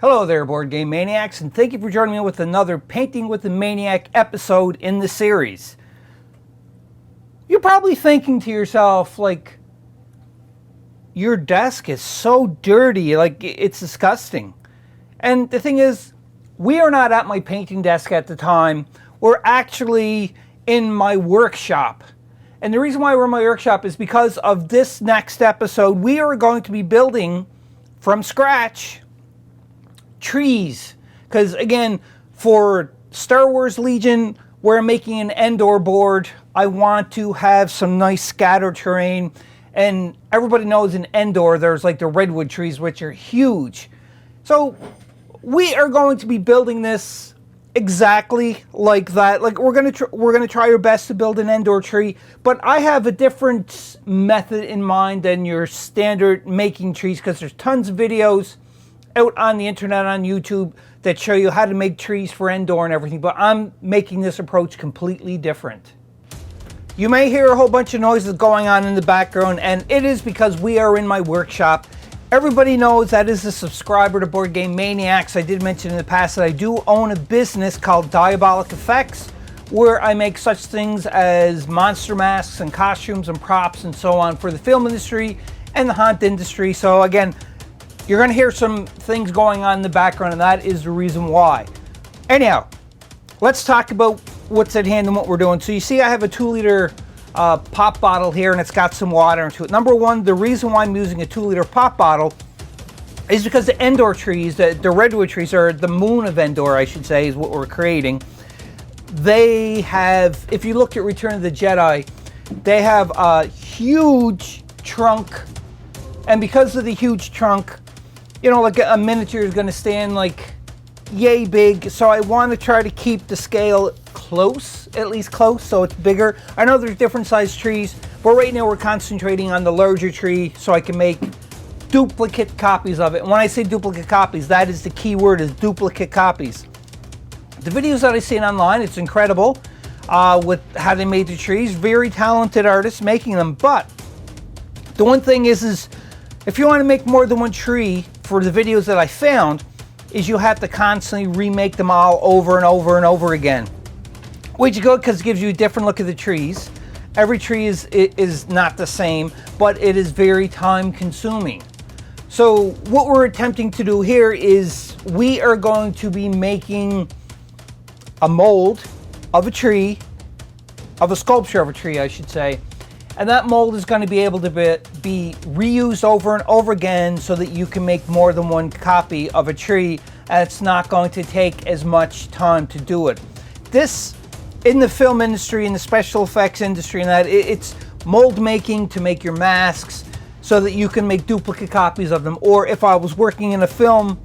Hello there, Board Game Maniacs, and thank you for joining me with another Painting with the Maniac episode in the series. You're probably thinking to yourself, like, your desk is so dirty, like, it's disgusting. And the thing is, we are not at my painting desk at the time. We're actually in my workshop. And the reason why we're in my workshop is because of this next episode. We are going to be building from scratch trees, because again, for Star Wars Legion, we're making an Endor board. I want to have some nice scattered terrain, and everybody knows in Endor there's like the redwood trees, which are huge. So we are going to be building this exactly like that. Like we're gonna try our best to build an Endor tree, but I have a different method in mind than your standard making trees, because there's tons of videos out on the internet, on YouTube, that show you how to make trees for Endor and everything, but I'm making this approach completely different. You may hear a whole bunch of noises going on in the background, and it is because we are in my workshop. Everybody knows that is a subscriber to Board Game Maniacs. I did mention in the past that I do own a business called Diabolic Effects, where I make such things as monster masks and costumes and props and so on for the film industry and the haunt industry. So again, you're going to hear some things going on in the background, and that is the reason why. Anyhow, let's talk about what's at hand and what we're doing. So you see I have a 2-liter pop bottle here, and it's got some water into it. Number one, the reason why I'm using a 2-liter pop bottle is because the Endor trees, the redwood trees, or the Moon of Endor, I should say, is what we're creating. They have, if you look at Return of the Jedi, they have a huge trunk, and because of the huge trunk, you know, like a miniature is going to stand like yay big. So I want to try to keep the scale close, at least close, so it's bigger. I know there's different size trees, but right now we're concentrating on the larger tree so I can make duplicate copies of it. And when I say duplicate copies, that is the key word, is duplicate copies. The videos that I've seen online, it's incredible with how they made the trees. Very talented artists making them. But the one thing is if you want to make more than one tree, for the videos that I found, is you have to constantly remake them all over and over and over again. Which is good because it gives you a different look at the trees. Every tree is not the same, but it is very time consuming. So what we're attempting to do here is we are going to be making a mold of a tree, of a sculpture of a tree, I should say. And that mold is going to be able to be reused over and over again so that you can make more than one copy of a tree, and it's not going to take as much time to do it. This, in the film industry, in the special effects industry, and that, it's mold making to make your masks so that you can make duplicate copies of them. Or if I was working in a film,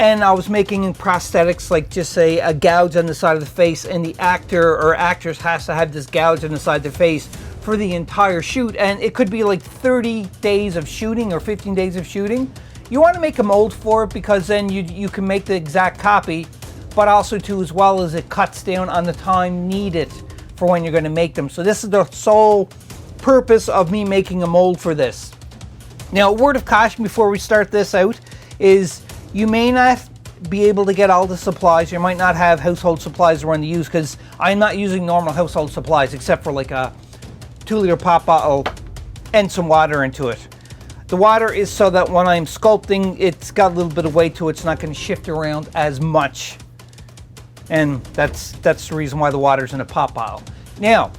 and I was making prosthetics, like just say a gouge on the side of the face, and the actor or actress has to have this gouge on the side of the face for the entire shoot, and it could be like 30 days of shooting or 15 days of shooting. You want to make a mold for it, because then you can make the exact copy, but also too, as well as it cuts down on the time needed for when you're going to make them. So this is the sole purpose of me making a mold for this. Now, a word of caution before we start this out is you may not be able to get all the supplies. You might not have household supplies around to use, because I'm not using normal household supplies except for like a 2-liter pop bottle and some water into it. The water is so that when I'm sculpting, it's got a little bit of weight to it. It's not going to shift around as much. And that's the reason why the water's in a pop bottle. Now,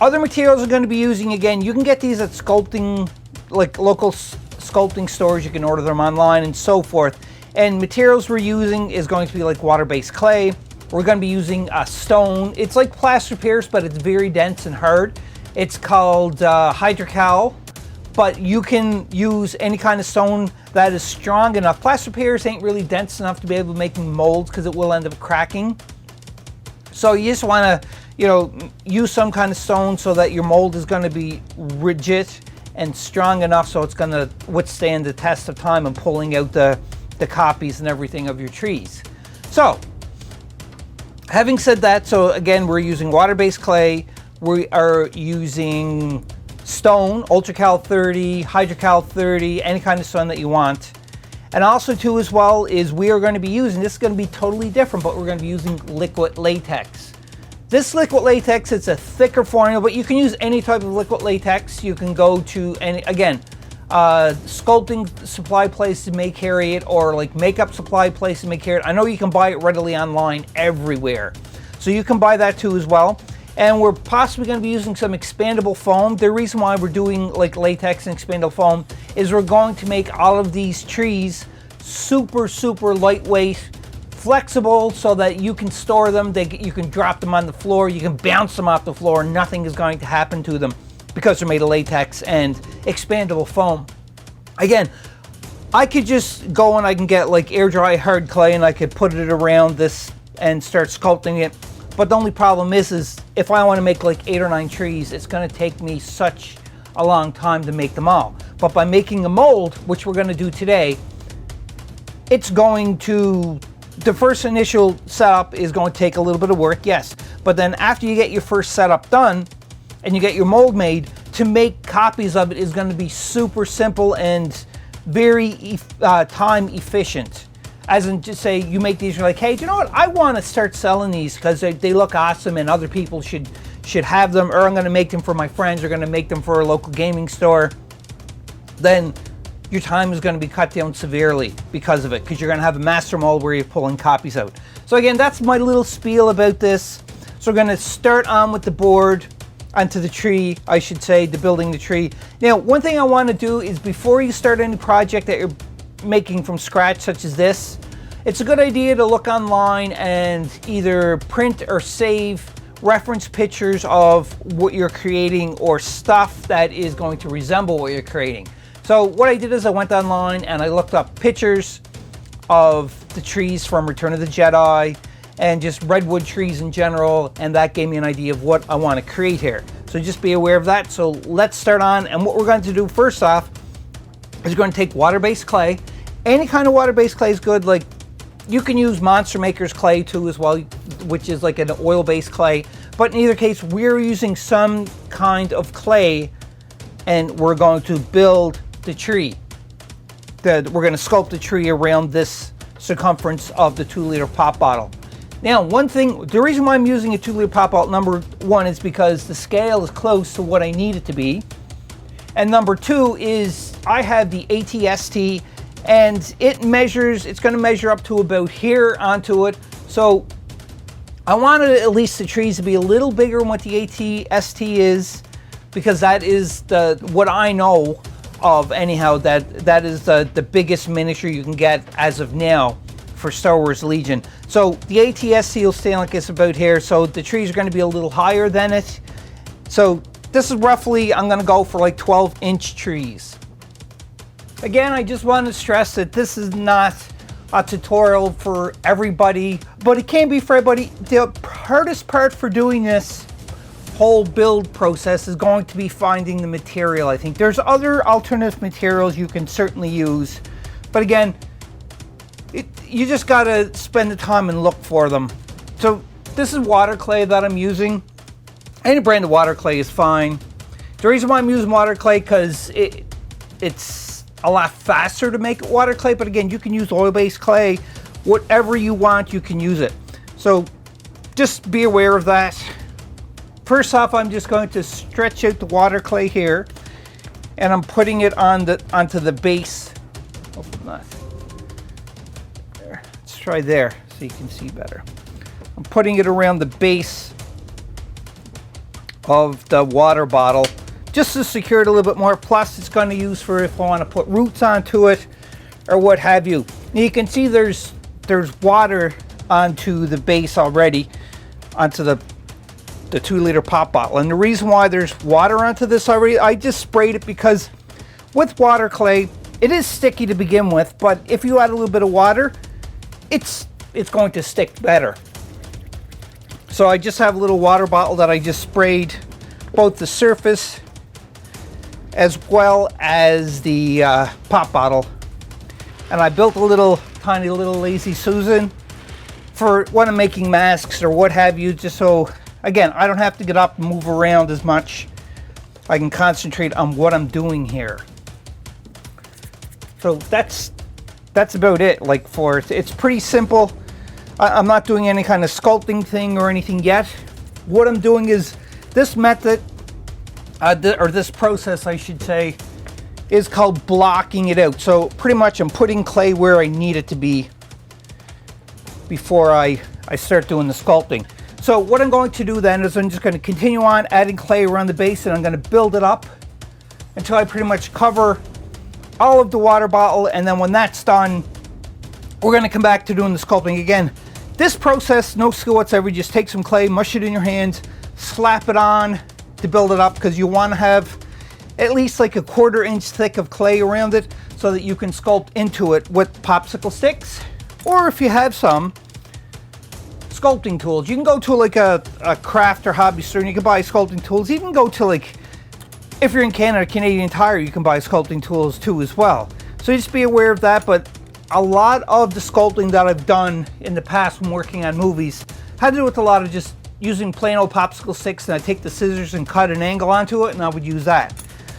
other materials I'm going to be using, again, you can get these at sculpting, like local sculpting stores. You can order them online and so forth. And materials we're using is going to be like water-based clay. We're going to be using a stone. It's like plaster Pierce, but it's very dense and hard. It's called hydrocal, but you can use any kind of stone that is strong enough. Plaster Pierce ain't really dense enough to be able to make molds, because it will end up cracking. So you just want to, you know, use some kind of stone so that your mold is going to be rigid and strong enough so it's going to withstand the test of time and pulling out the copies and everything of your trees. So, having said that, so again, we're using water-based clay. We are using stone, Ultracal 30, Hydrocal 30, any kind of stone that you want. And also too as well is we are going to be using, this is going to be totally different, but we're going to be using liquid latex. This liquid latex, it's a thicker formula, but you can use any type of liquid latex. You can go to any, again, sculpting supply place may carry it, or like makeup supply places may carry it. I know you can buy it readily online everywhere. So you can buy that too as well. And we're possibly going to be using some expandable foam. The reason why we're doing like latex and expandable foam is we're going to make all of these trees super, super lightweight, flexible, so that you can store them, you can drop them on the floor, you can bounce them off the floor, nothing is going to happen to them because they're made of latex and expandable foam. Again, I could just go and I can get like air dry hard clay and I could put it around this and start sculpting it. But the only problem is if I want to make like 8 or 9 trees, it's going to take me such a long time to make them all. But by making a mold, which we're going to do today, it's going to, the first initial setup is going to take a little bit of work, yes. But then after you get your first setup done and you get your mold made, to make copies of it is going to be super simple and very time efficient. As in, just say you make these, you're like, hey, do you know what? I want to start selling these because they look awesome and other people should have them, or I'm going to make them for my friends, or going to make them for a local gaming store. Then your time is going to be cut down severely because of it, because you're going to have a master mold where you're pulling copies out. So again, that's my little spiel about this. So we're going to start on with the board, onto the tree, I should say, the building the tree. Now, one thing I want to do is before you start any project that you're making from scratch such as this, it's a good idea to look online and either print or save reference pictures of what you're creating or stuff that is going to resemble what you're creating. So what I did is I went online and I looked up pictures of the trees from Return of the Jedi and just redwood trees in general, and that gave me an idea of what I want to create here. So just be aware of that. So let's start on, and what we're going to do first off is we're going to take water-based clay. Any kind of water-based clay is good. Like, you can use Monster Maker's clay too as well, which is like an oil-based clay. But in either case, we're using some kind of clay, and we're going to build the tree. We're going to sculpt the tree around this circumference of the 2-liter pop bottle. Now, one thing, the reason why I'm using a 2-liter pop bottle, number one, is because the scale is close to what I need it to be. And number two is I have the ATST, and it measures, it's going to measure up to about here onto it. So I wanted at least the trees to be a little bigger than what the ATST is, because that is what I know of anyhow, that is the biggest miniature you can get as of now for Star Wars Legion. So the ATST will stay like it's about here, so the trees are going to be a little higher than it. So this is roughly, I'm going to go for like 12-inch trees. Again, I just want to stress that this is not a tutorial for everybody, but it can be for everybody. The hardest part for doing this whole build process is going to be finding the material. I think there's other alternative materials you can certainly use, but again, you just got to spend the time and look for them. So this is water clay that I'm using. Any brand of water clay is fine. The reason why I'm using water clay, because it's a lot faster to make water clay, but again, you can use oil-based clay. Whatever you want, you can use it. So just be aware of that. First off, I'm just going to stretch out the water clay here, and I'm putting it onto the base. Hopefully not. There. Let's try there so you can see better. I'm putting it around the base of the water bottle just to secure it a little bit more. Plus, it's going to use for if I want to put roots onto it or what have you. Now you can see there's water onto the base already, onto the 2-liter pop bottle. And the reason why there's water onto this already, I just sprayed it because with water clay, it is sticky to begin with, but if you add a little bit of water, it's going to stick better. So I just have a little water bottle that I just sprayed both the surface as well as the pop bottle. And I built a tiny little Lazy Susan for when I'm making masks or what have you, just so, again, I don't have to get up and move around as much. I can concentrate on what I'm doing here. So that's that's about it. Like for it, it's pretty simple. I'm not doing any kind of sculpting thing or anything yet. What I'm doing is this method, or this process I should say, is called blocking it out. So pretty much I'm putting clay where I need it to be before I start doing the sculpting. So what I'm going to do then is I'm just going to continue on adding clay around the base, and I'm going to build it up until I pretty much cover all of the water bottle, and then when that's done, we're going to come back to doing the sculpting again. This process, no skill whatsoever, just take some clay, mush it in your hands, slap it on to build it up, because you want to have at least like a 1/4 inch thick of clay around it so that you can sculpt into it with popsicle sticks, or if you have some sculpting tools. You can go to like a craft or hobby store and you can buy sculpting tools. You can go to, like, if you're in Canada, Canadian Tire, you can buy sculpting tools too as well. So just be aware of that. But a lot of the sculpting that I've done in the past when working on movies had to do with a lot of just using plain old popsicle sticks, and I take the scissors and cut an angle onto it, and I would use that.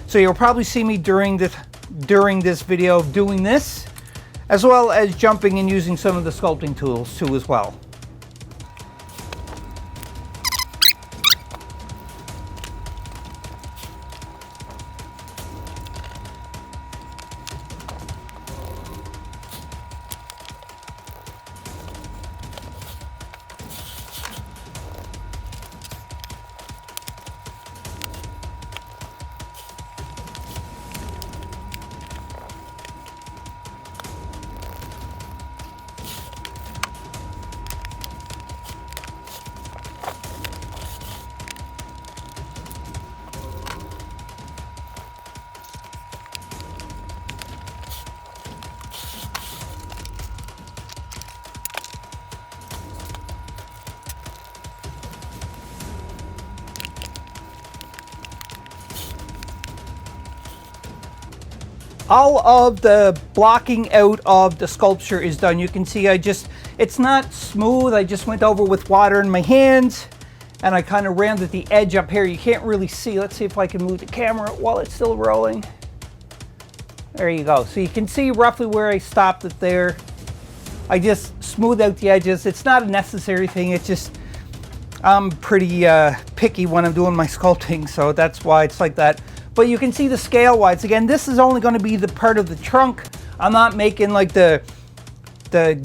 So you'll probably see me during this video doing this, as well as jumping and using some of the sculpting tools too as well. All of the blocking out of the sculpture is done. You can see it's not smooth. I just went over with water in my hands, and I kind of rounded the edge up here. You can't really see. Let's see if I can move the camera while it's still rolling. There you go. So you can see roughly where I stopped it there. I just smoothed out the edges. It's not a necessary thing. It's just, I'm pretty picky when I'm doing my sculpting, so that's why it's like that. But you can see the scale wise. Again, this is only going to be the part of the trunk. I'm not making like the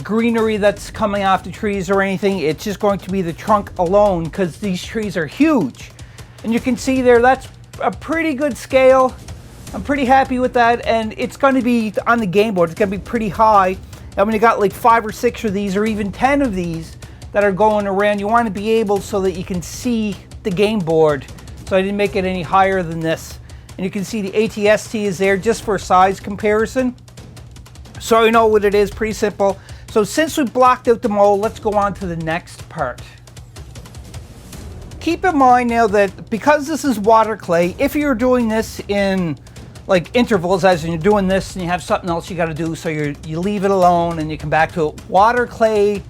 greenery that's coming off the trees or anything. It's just going to be the trunk alone, because these trees are huge. And you can see there, that's a pretty good scale. I'm pretty happy with that. And it's going to be on the game board. It's going to be pretty high. And when you got like 5 or 6 of these, or even 10 of these that are going around, you want to be able so that you can see the game board. So I didn't make it any higher than this. And you can see the ATST is there just for size comparison. So you know what it is, pretty simple. So since we blocked out the mold, let's go on to the next part. Keep in mind now that because this is water clay, if you're doing this in like intervals, as in you're doing this and you have something else you got to do, so you leave it alone and you come back to it, water clay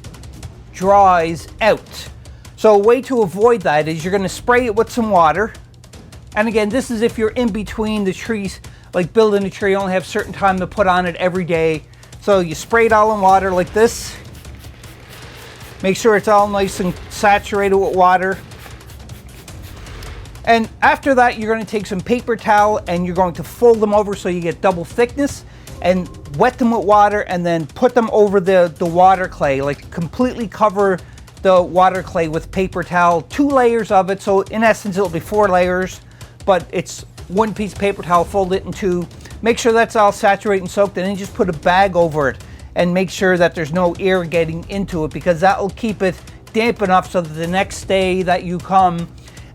dries out. So a way to avoid that is you're going to spray it with some water. And again, this is if you're in between the trees, like building a tree, you only have certain time to put on it every day. So you spray it all in water like this. Make sure it's all nice and saturated with water. And after that, you're going to take some paper towel and you're going to fold them over so you get double thickness, and wet them with water, and then put them over the water clay, like completely cover the water clay with paper towel, 2 layers of it. So in essence, it'll be 4 layers. But it's 1 piece of paper towel, fold it in 2. Make sure that's all saturated and soaked, and then just put a bag over it and make sure that there's no air getting into it, because that will keep it damp enough so that the next day that you come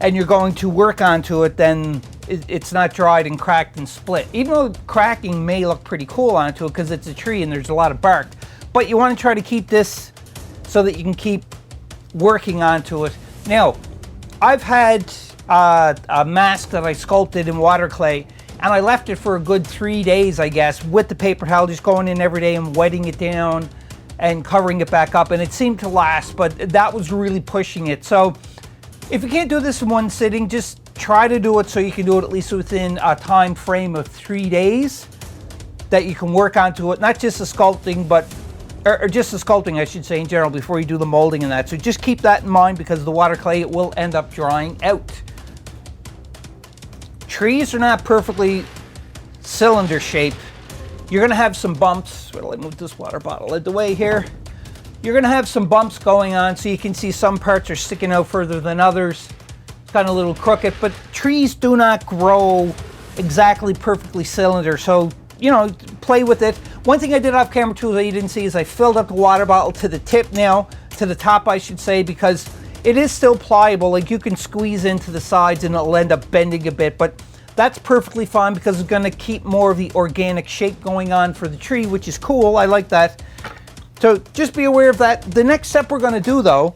and you're going to work onto it, then it's not dried and cracked and split. Even though cracking may look pretty cool onto it because it's a tree and there's a lot of bark, but you want to try to keep this so that you can keep working onto it. Now, I've had a mask that I sculpted in water clay, and I left it for a good 3 days, I guess, with the paper towel, just going in every day and wetting it down and covering it back up, and it seemed to last, but that was really pushing it. So if you can't do this in one sitting, just try to do it so you can do it at least within a time frame of 3 days. that you can work onto it, not just the sculpting, but or just the sculpting, I should say, in general, before you do the molding and that. So just keep that in mind, because the water clay, it will end up drying out. Trees are not perfectly cylinder shaped. You're going to have some bumps. Wait till I move this water bottle out of the way here. You're going to have some bumps going on, so you can see some parts are sticking out further than others. It's kind of a little crooked, but trees do not grow exactly perfectly cylinder, so you know, play with it. One thing I did off camera too that you didn't see is I filled up the water bottle to the tip now, to the top I should say, because it is still pliable. Like you can squeeze into the sides and it'll end up bending a bit, but that's perfectly fine because it's going to keep more of the organic shape going on for the tree, which is cool. I like that. So just be aware of that. The next step we're going to do though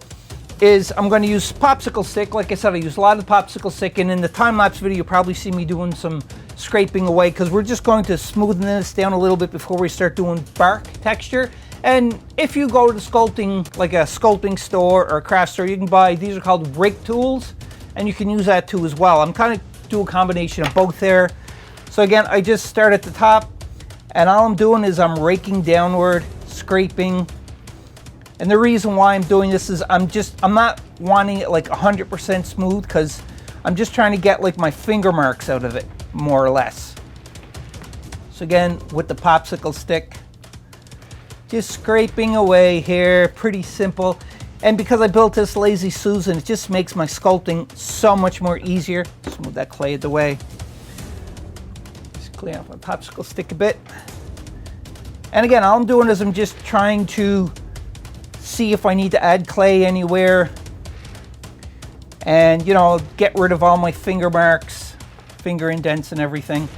is I'm going to use popsicle stick. Like I said, I use a lot of popsicle stick, and in the time-lapse video you'll probably see me doing some scraping away, because we're just going to smoothen this down a little bit before we start doing bark texture. And if you go to sculpting, like a sculpting store or a craft store, you can buy, these are called rake tools, and you can use that too as well. I'm kind of do a combination of both there. So again, I just start at the top, and all I'm doing is I'm raking downward, scraping. And the reason why I'm doing this is I'm not wanting it like 100% smooth, because I'm just trying to get like my finger marks out of it, more or less. So again, with the popsicle stick, just scraping away here, pretty simple. And because I built this Lazy Susan, it just makes my sculpting so much more easier. Just move that clay out of the way. Just clean off my popsicle stick a bit. And again, all I'm doing is I'm just trying to see if I need to add clay anywhere, and you know, get rid of all my finger marks, finger indents and everything.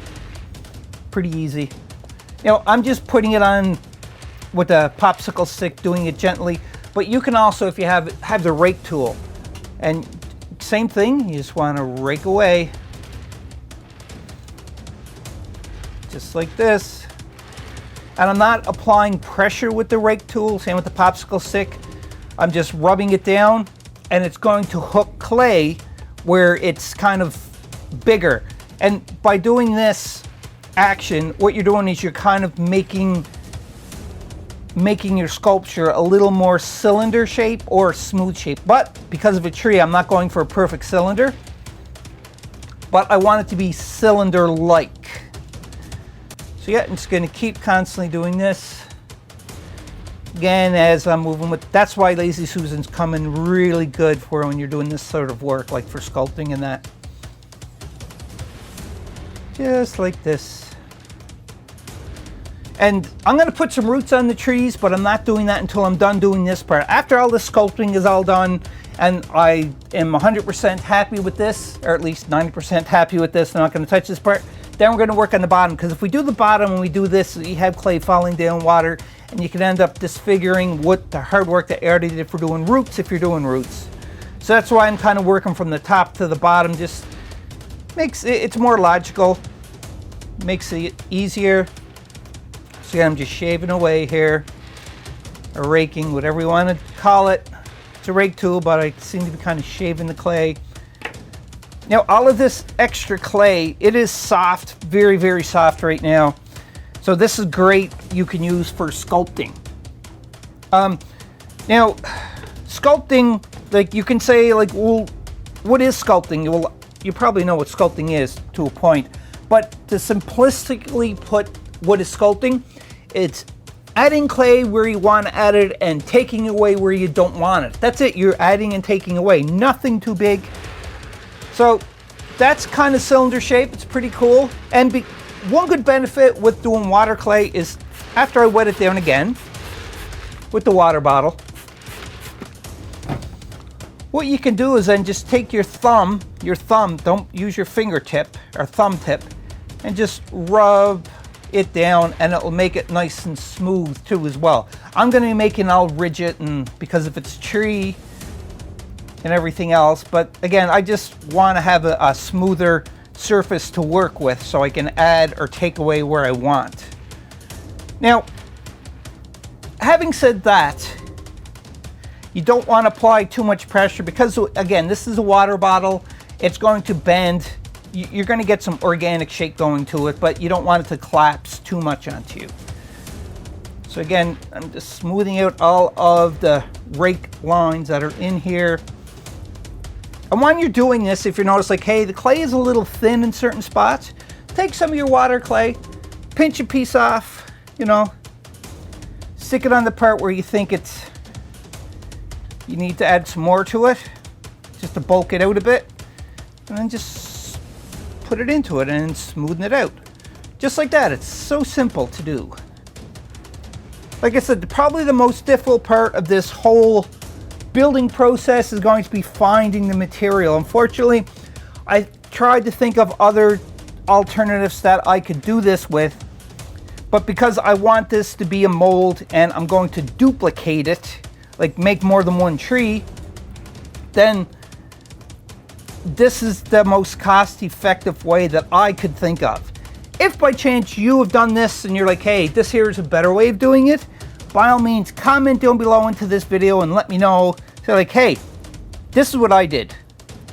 Pretty easy. You know, I'm just putting it on with a popsicle stick, doing it gently, but you can also, if you have the rake tool, and same thing, you just want to rake away just like this. And I'm not applying pressure with the rake tool, same with the popsicle stick. I'm just rubbing it down, and it's going to hook clay where it's kind of bigger. And by doing this action, what you're doing is you're kind of making your sculpture a little more cylinder shape or smooth shape. But because of a tree, I'm not going for a perfect cylinder, but I want it to be cylinder-like. So yeah, I'm just going to keep constantly doing this. Again, as I'm moving with, that's why Lazy Susan's come in really good for when you're doing this sort of work, like for sculpting and that. Just like this. And I'm going to put some roots on the trees, but I'm not doing that until I'm done doing this part. After all the sculpting is all done, and I am 100% happy with this, or at least 90% happy with this, I'm not going to touch this part. Then we're going to work on the bottom, because if we do the bottom and we do this, you have clay falling down water, and you can end up disfiguring what the hard work that I already did for doing roots, if you're doing roots. So that's why I'm kind of working from the top to the bottom. Just makes it's more logical, makes it easier. So yeah, I'm just shaving away here, or raking, whatever you want to call it. It's a rake tool, but I seem to be kind of shaving the clay. Now, all of this extra clay, it is soft, very, very soft right now. So this is great, you can use for sculpting. Now, sculpting, like you can say, like, well, what is sculpting? Well, you probably know what sculpting is to a point. But to simplistically put what is sculpting, it's adding clay where you want to add it and taking away where you don't want it. That's it, you're adding and taking away, nothing too big. So that's kind of cylinder shape. It's pretty cool. And one good benefit with doing water clay is after I wet it down again with the water bottle, what you can do is then just take your thumb, don't use your fingertip or thumb tip, and just rub it down, and it will make it nice and smooth too as well. I'm going to be making it all rigid, and because if it's tree and everything else, but again, I just want to have a smoother surface to work with so I can add or take away where I want. Now, having said that, you don't want to apply too much pressure because, again, this is a water bottle. It's going to bend you're going to get some organic shake going to it, but you don't want it to collapse too much onto you. So again, I'm just smoothing out all of the rake lines that are in here. And when you're doing this, if you notice like, hey, the clay is a little thin in certain spots, take some of your water clay, pinch a piece off, you know, stick it on the part where you think you need to add some more to it, just to bulk it out a bit, and then just put it into it and smoothen it out. Just like that. It's so simple to do. Like I said, probably the most difficult part of this whole building process is going to be finding the material. Unfortunately, I tried to think of other alternatives that I could do this with, but because I want this to be a mold and I'm going to duplicate it, like make more than one tree, then this is the most cost-effective way that I could think of. If by chance you have done this and you're like, hey, this here is a better way of doing it, by all means comment down below into this video and let me know. Say like, hey, this is what I did.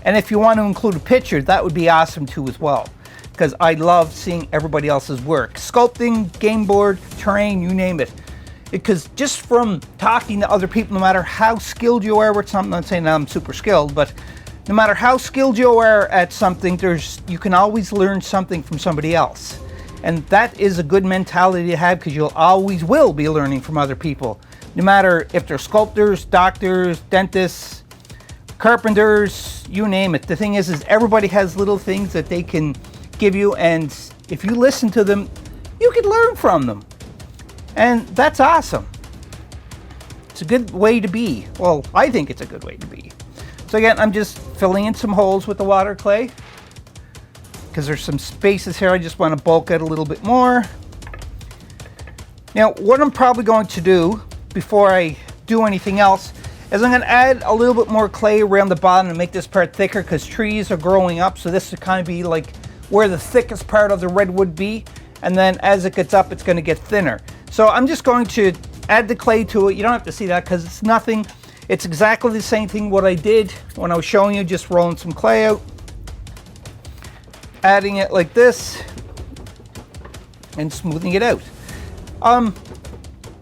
And if you want to include a picture, that would be awesome too as well, because I love seeing everybody else's work. Sculpting, game board, terrain, you name it. Because just from talking to other people, no matter how skilled you are with something, I'm not saying that I'm super skilled, but no matter how skilled you are at something, you can always learn something from somebody else. And that is a good mentality to have, because you'll always will be learning from other people. No matter if they're sculptors, doctors, dentists, carpenters, you name it. The thing is everybody has little things that they can give you, and if you listen to them, you can learn from them. And that's awesome. It's a good way to be. Well, I think it's a good way to be. So again, I'm just filling in some holes with the water clay, because there's some spaces here I just want to bulk out a little bit more. Now, what I'm probably going to do before I do anything else is I'm going to add a little bit more clay around the bottom to make this part thicker, because trees are growing up, so this would kind of be like where the thickest part of the red would be, and then as it gets up, it's going to get thinner. So I'm just going to add the clay to it. You don't have to see that because it's nothing. It's exactly the same thing what I did when I was showing you, just rolling some clay out, adding it like this, and smoothing it out.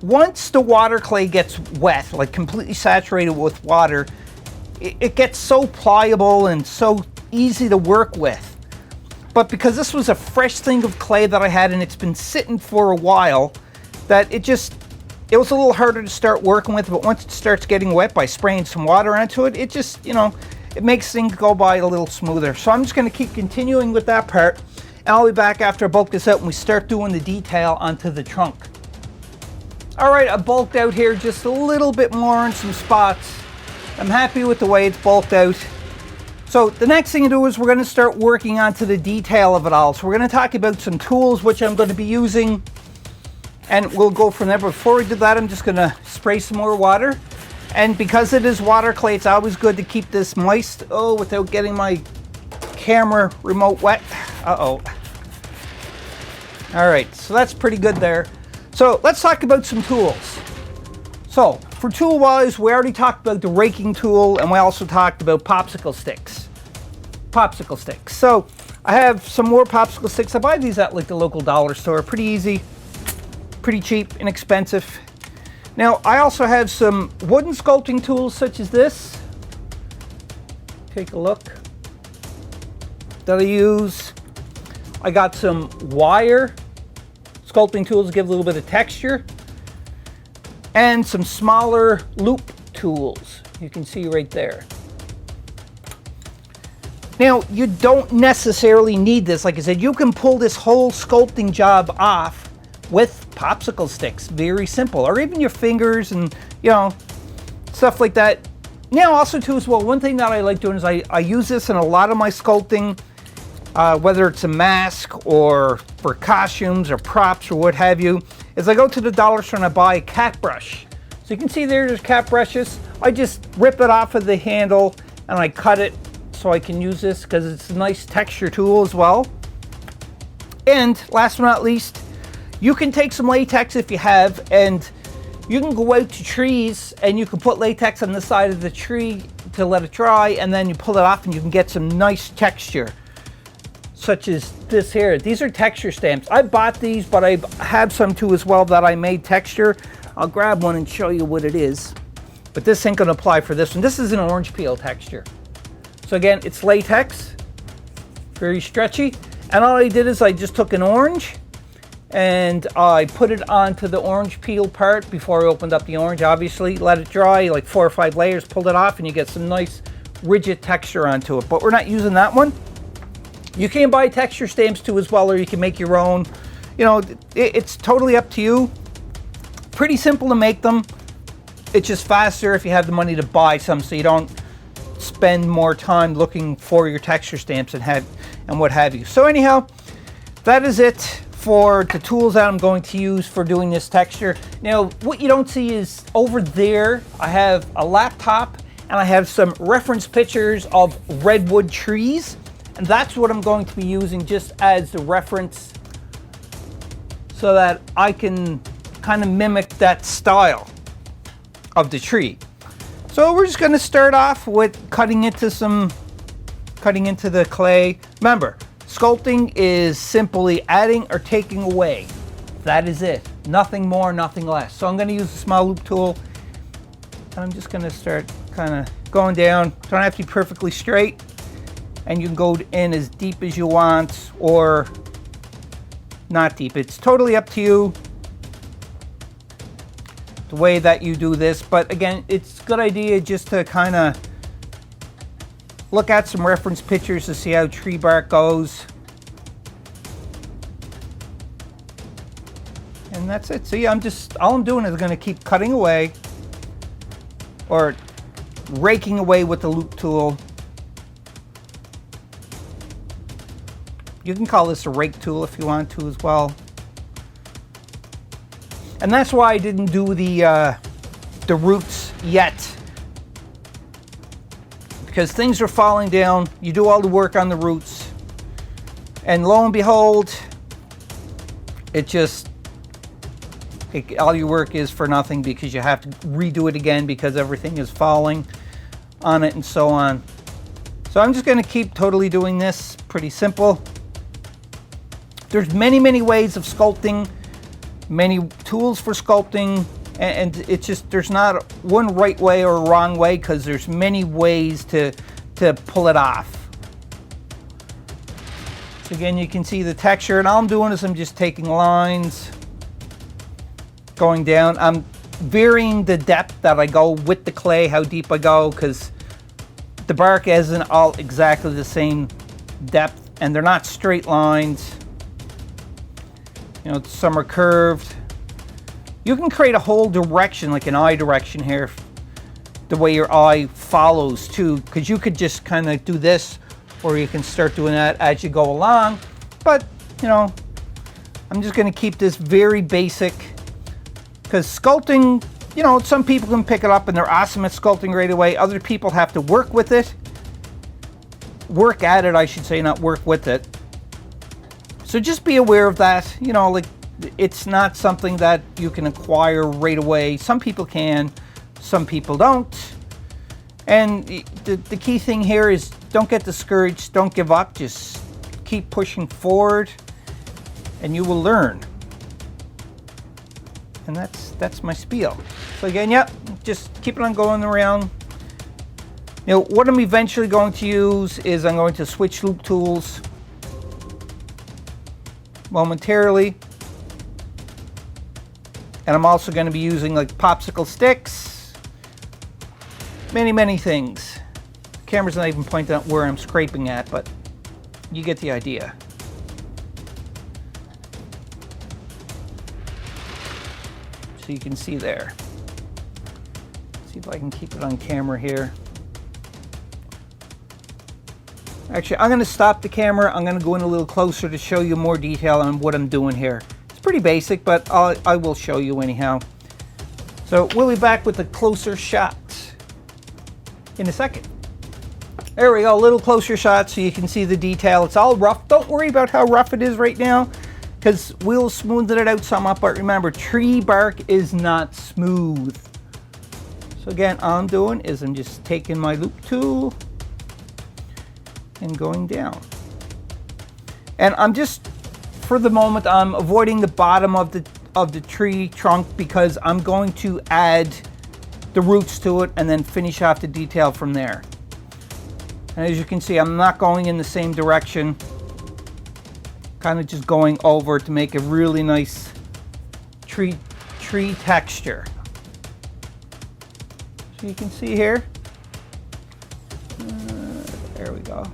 Once the water clay gets wet, like completely saturated with water, it gets so pliable and so easy to work with. But because this was a fresh thing of clay that I had and it's been sitting for a while, that it was a little harder to start working with. But once it starts getting wet by spraying some water onto it, it just, it makes things go by a little smoother. So I'm just going to keep continuing with that part, and I'll be back after I bulk this out and we start doing the detail onto the trunk. Alright, I bulked out here just a little bit more in some spots. I'm happy with the way it's bulked out. So the next thing to do is we're going to start working onto the detail of it all. So we're going to talk about some tools which I'm going to be using, and we'll go from there. But before we do that, I'm just going to spray some more water. And because it is water clay, it's always good to keep this moist, without getting my camera remote wet. All right, so that's pretty good there. So let's talk about some tools. So for tool wise, we already talked about the raking tool, and we also talked about popsicle sticks. So I have some more popsicle sticks. I buy these at like the local dollar store. Pretty easy, pretty cheap, inexpensive. Now I also have some wooden sculpting tools such as this. Take a look. That I use. I got some wire sculpting tools to give a little bit of texture, and some smaller loop tools. You can see right there. Now, you don't necessarily need this. Like I said, you can pull this whole sculpting job off with popsicle sticks. Very simple. Or even your fingers and, stuff like that. Now, also too as well, one thing that I like doing is I use this in a lot of my sculpting, whether it's a mask or for costumes or props or what have you, is I go to the dollar store and I buy a cat brush. So you can see there's cat brushes. I just rip it off of the handle and I cut it so I can use this, because it's a nice texture tool as well. And last but not least, you can take some latex if you have, and you can go out to trees and you can put latex on the side of the tree to let it dry, and then you pull it off and you can get some nice texture. such as this here. These are texture stamps. I bought these, but I have some too as well that I made texture. I'll grab one and show you what it is. But this ain't gonna apply for this one. This is an orange peel texture. So again, it's latex, very stretchy. And all I did is I just took an orange and I put it onto the orange peel part before I opened up the orange, obviously. Let it dry, like 4 or 5 layers, pulled it off, and you get some nice rigid texture onto it. But we're not using that one. You can buy texture stamps too as well, or you can make your own. You know, it's totally up to you. Pretty simple to make them. It's just faster if you have the money to buy some, so you don't spend more time looking for your texture stamps and what have you. So anyhow, that is it for the tools that I'm going to use for doing this texture. Now, what you don't see is over there, I have a laptop and I have some reference pictures of redwood trees. And that's what I'm going to be using just as the reference so that I can kind of mimic that style of the tree. So we're just going to start off with cutting into the clay. Remember, sculpting is simply adding or taking away. That is it. Nothing more, nothing less. So I'm going to use a small loop tool and I'm just going to start kind of going down. Don't have to be perfectly straight, and you can go in as deep as you want or not deep. It's totally up to you the way that you do this, but again, it's a good idea just to kind of look at some reference pictures to see how tree bark goes. And that's it. So yeah, all I'm doing is going to keep cutting away or raking away with the loop tool. You can call this a rake tool if you want to as well. And that's why I didn't do the roots yet, because things are falling down. You do all the work on the roots, and lo and behold, all your work is for nothing because you have to redo it again because everything is falling on it and so on. So I'm just going to keep totally doing this. Pretty simple. There's many ways of sculpting, many tools for sculpting, and it's just, there's not one right way or a wrong way because there's many ways to pull it off. So again, you can see the texture, and all I'm doing is I'm just taking lines, going down. I'm varying the depth that I go with the clay, how deep I go, because the bark isn't all exactly the same depth, and they're not straight lines. You know, some are curved. You can create a whole direction, like an eye direction here, the way your eye follows too, because you could just kind of do this, or you can start doing that as you go along. But, you know, I'm just going to keep this very basic, because sculpting, you know, some people can pick it up and they're awesome at sculpting right away. Other people have to work with it. Work at it, I should say, not work with it. So just be aware of that. You know, like, it's not something that you can acquire right away. Some people can, some people don't. And the key thing here is don't get discouraged, don't give up, just keep pushing forward and you will learn. And that's my spiel. So again, yep, just keep it on going around. You know, what I'm eventually going to use is I'm going to switch loop tools momentarily. And I'm also going to be using like popsicle sticks, many things. The camera's not even pointing out where I'm scraping at, but you get the idea. So you can see there. See if I can keep it on camera here. Actually, I'm going to stop the camera. I'm going to go in a little closer to show you more detail on what I'm doing here. It's pretty basic, but I will show you anyhow. So we'll be back with a closer shot in a second. There we go, a little closer shot so you can see the detail. It's all rough. Don't worry about how rough it is right now, because we'll smooth it out some up. But remember, tree bark is not smooth. So again, all I'm doing is I'm just taking my loop tool and going down. And I'm just, for the moment, I'm avoiding the bottom of the tree trunk because I'm going to add the roots to it and then finish off the detail from there. And as you can see, I'm not going in the same direction. Kind of just going over to make a really nice tree texture. So you can see here. There we go.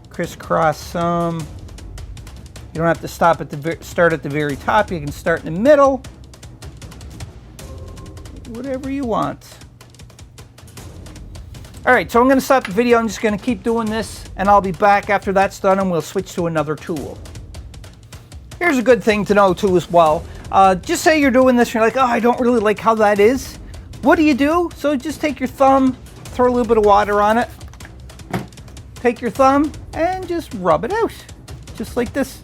Crisscross some. You don't have to stop at start at the very top. You can start in the middle. Whatever you want. All right, so I'm going to stop the video. I'm just going to keep doing this, and I'll be back after that's done, and we'll switch to another tool. Here's a good thing to know too as well. Just say you're doing this, and you're like, oh, I don't really like how that is. What do you do? So just take your thumb, throw a little bit of water on it. Take your thumb and just rub it out, just like this.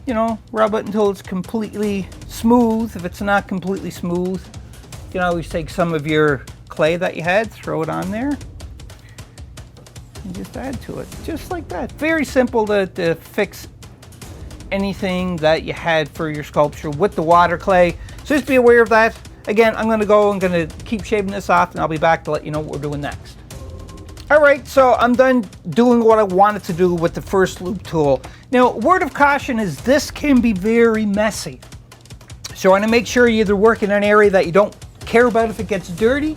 You know, rub it until it's completely smooth. If it's not completely smooth, you can always take some of your clay that you had, throw it on there, and just add to it, just like that. Very simple to fix anything that you had for your sculpture with the water clay. So just be aware of that. Again, I'm going to keep shaving this off, and I'll be back to let you know what we're doing next. All right, so I'm done doing what I wanted to do with the first loop tool. Now, word of caution is this can be very messy. So I want to make sure you either work in an area that you don't care about if it gets dirty,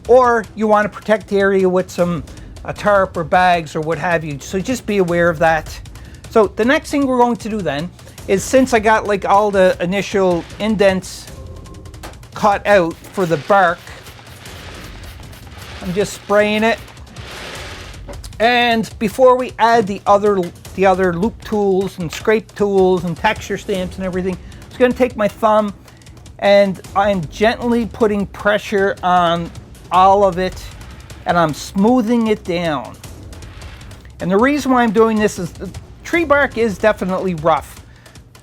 or you want to protect the area with a tarp or bags or what have you. So just be aware of that. So the next thing we're going to do then is, since I got like all the initial indents cut out for the bark, I'm just spraying it. And before we add the other loop tools and scrape tools and texture stamps and everything, I'm just going to take my thumb and I'm gently putting pressure on all of it, and I'm smoothing it down. And the reason why I'm doing this is the tree bark is definitely rough,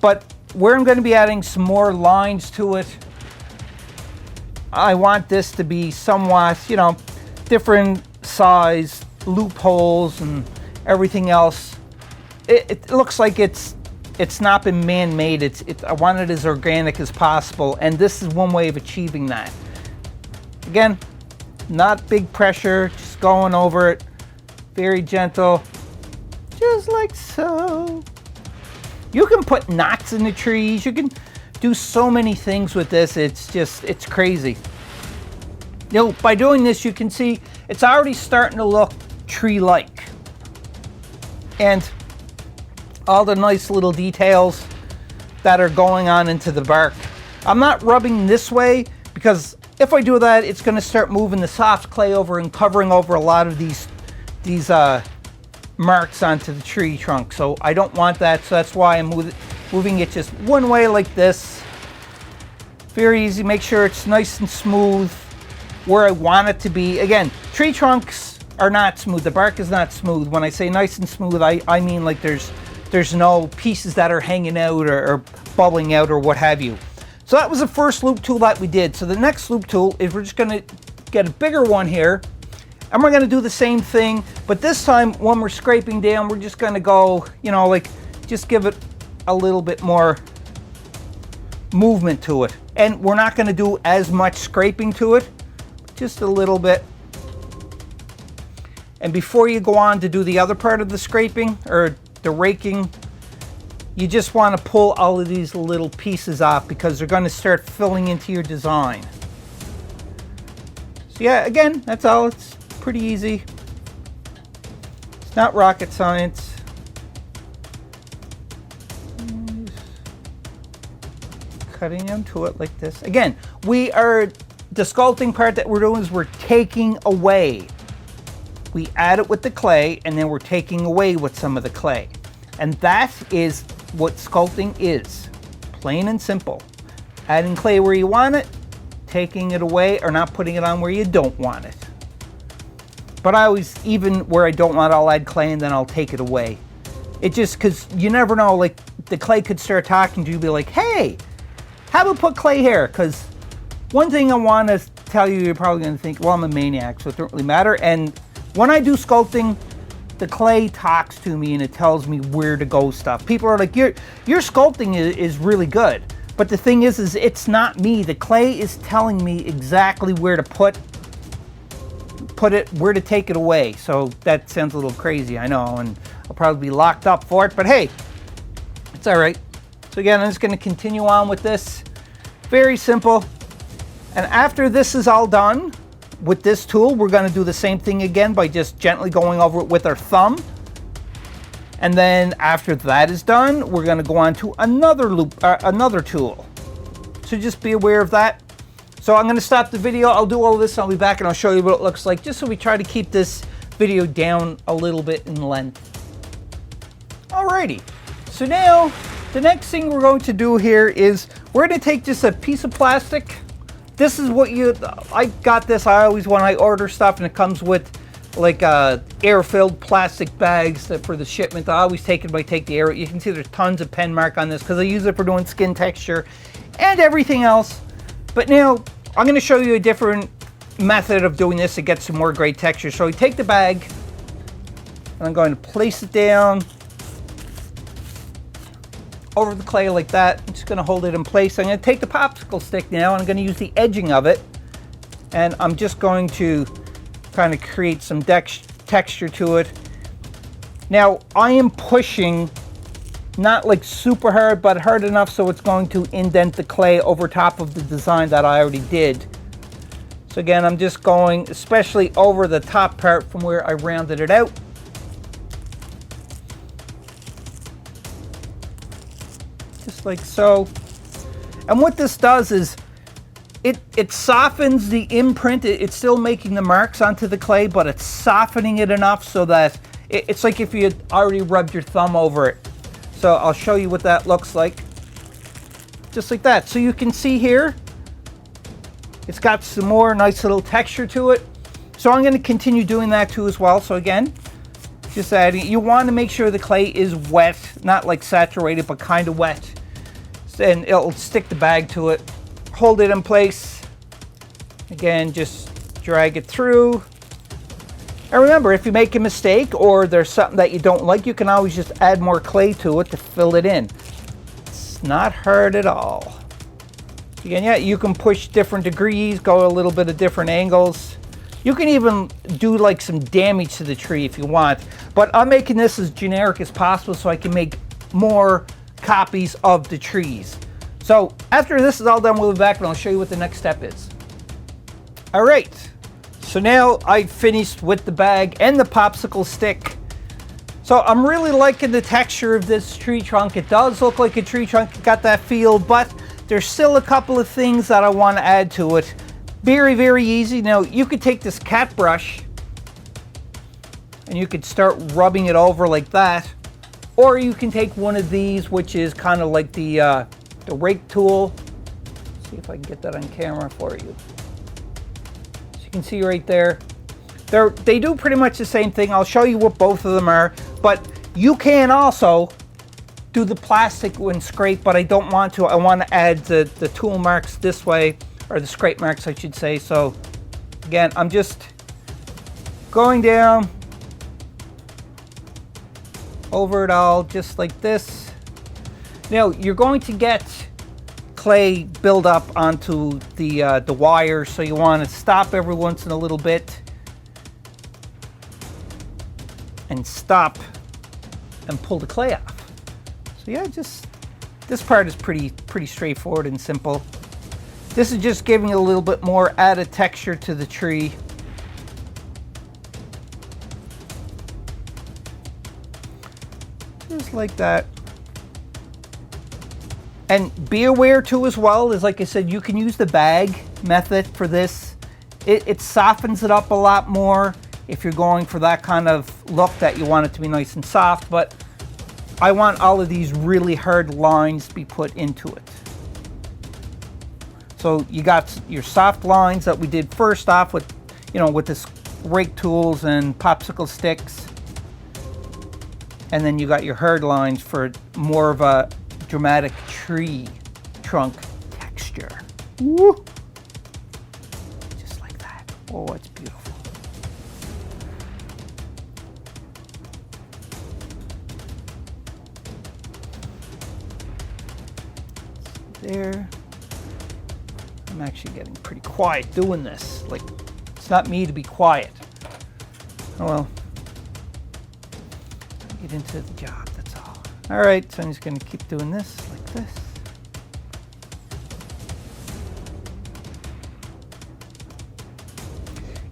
but where I'm going to be adding some more lines to it, I want this to be somewhat, you know, different size loopholes and everything else. It looks like it's not been man-made. I want it as organic as possible, and this is one way of achieving that. Again, not big pressure, just going over it, very gentle, just like so. You can put knots in the trees. You can do so many things with this. It's crazy. You know, by doing this, you can see it's already starting to look tree-like. And all the nice little details that are going on into the bark. I'm not rubbing this way because if I do that, it's going to start moving the soft clay over and covering over a lot of these marks onto the tree trunk. So I don't want that. So that's why I'm moving it just one way like this. Very easy. Make sure it's nice and smooth where I want it to be. Again, tree trunks are not smooth. The bark is not smooth. When I say nice and smooth, I mean like there's no pieces that are hanging out or bubbling out or what have you. So that was the first loop tool that we did. So the next loop tool is we're just going to get a bigger one here, and we're going to do the same thing, but this time when we're scraping down, we're just going to go, you know, like just give it a little bit more movement to it. And we're not going to do as much scraping to it, just a little bit. And before you go on to do the other part of the scraping or the raking, you just want to pull all of these little pieces off because they're going to start filling into your design. So yeah, again, that's all. It's pretty easy. It's not rocket science. Cutting into it like this. Again, the sculpting part that we're doing is we're taking away. We add it with the clay, and then we're taking away with some of the clay. And that is what sculpting is. Plain and simple. Adding clay where you want it, taking it away, or not putting it on where you don't want it. But I always, even where I don't want it, I'll add clay and then I'll take it away. It just, because you never know, like the clay could start talking to you, be like, hey, how about put clay here? Because one thing I want to tell you, you're probably going to think, well, I'm a maniac, so it don't really matter. And When I do sculpting, the clay talks to me and it tells me where to go stuff. People are like, your sculpting is really good. But the thing is it's not me. The clay is telling me exactly where to put it, where to take it away. So that sounds a little crazy, I know, and I'll probably be locked up for it, but hey, it's all right. So again, I'm just going to continue on with this. Very simple. And after this is all done with this tool, we're going to do the same thing again by just gently going over it with our thumb. And then after that is done, we're going to go on to another tool. So just be aware of that. So I'm going to stop the video. I'll do all of this and I'll be back and I'll show you what it looks like, just so we try to keep this video down a little bit in length. Alrighty. So now the next thing we're going to do here is we're going to take just a piece of plastic. This is what I got this. I always, when I order stuff and it comes with like air-filled plastic bags for the shipment, I always take the air. You can see there's tons of pen mark on this because I use it for doing skin texture and everything else. But now I'm going to show you a different method of doing this to get some more great texture. So we take the bag and I'm going to place it down over the clay like that. I'm just going to hold it in place. I'm going to take the popsicle stick now and I'm going to use the edging of it, and I'm just going to kind of create some texture to it. Now I am pushing not like super hard, but hard enough so it's going to indent the clay over top of the design that I already did. So again, I'm just going especially over the top part from where I rounded it out. Just like so. And what this does is it softens the imprint. It's still making the marks onto the clay, but it's softening it enough so that it's like if you had already rubbed your thumb over it. So I'll show you what that looks like. Just like that. So you can see here, it's got some more nice little texture to it. So I'm going to continue doing that too as well. So again, just adding, you want to make sure the clay is wet, not like saturated, but kind of wet. And it'll stick the bag to it. Hold it in place. Again, just drag it through. And remember, if you make a mistake or there's something that you don't like, you can always just add more clay to it to fill it in. It's not hard at all. Again, yeah, you can push different degrees, go a little bit of different angles. You can even do like some damage to the tree if you want. But I'm making this as generic as possible so I can make more copies of the trees. So after this is all done, we'll be back and I'll show you what the next step is. All right, so now I've finished with the bag and the popsicle stick. So I'm really liking the texture of this tree trunk. It does look like a tree trunk, it got that feel, but there's still a couple of things that I want to add to it. Very, very easy. Now you could take this cat brush and you could start rubbing it over like that. Or you can take one of these, which is kind of like the rake tool. Let's see if I can get that on camera for you. So you can see right there. They do pretty much the same thing. I'll show you what both of them are. But you can also do the plastic and scrape, but I don't want to. I want to add the tool marks this way, or the scrape marks, I should say. So again, I'm just going down over it all just like this. Now you're going to get clay build up onto the wire, so you want to stop every once in a little bit and stop and pull the clay off. So yeah, just this part is pretty straightforward and simple. This is just giving it a little bit more added texture to the tree. Just like that. And be aware too as well, is like I said, you can use the bag method for this. It softens it up a lot more if you're going for that kind of look that you want it to be nice and soft, but I want all of these really hard lines to be put into it. So you got your soft lines that we did first off with, with this rake tools and popsicle sticks. And then you got your hard lines for more of a dramatic tree trunk texture. Woo! Just like that. Oh, it's beautiful. there. I'm actually getting pretty quiet doing this. Like, it's not me to be quiet. Oh well. Get into the job, that's all. All right, so I'm just gonna keep doing this like this.